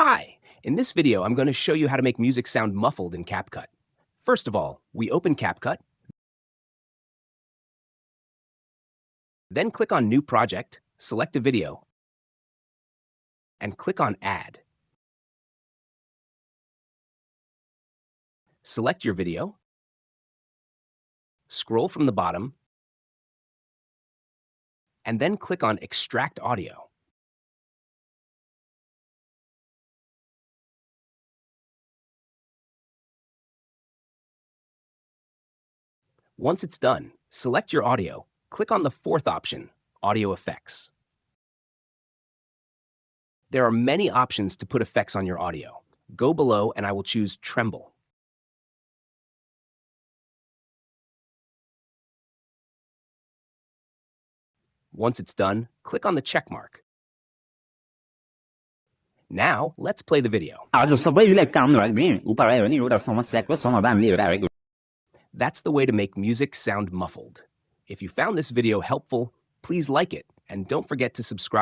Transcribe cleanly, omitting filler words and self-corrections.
Hi! In this video, I'm going to show you how to make music sound muffled in CapCut. First of all, we open CapCut, then click on New Project, select a video, and click on Add. Select your video, scroll from the bottom, and then click on Extract Audio. Once it's done, select your audio, click on the fourth option, Audio Effects. There are many options to put effects on your audio. Go below and I will choose Tremble. Once it's done, click on the check mark. Now, let's play the video. That's the way to make music sound muffled. If you found this video helpful, please like it and don't forget to subscribe.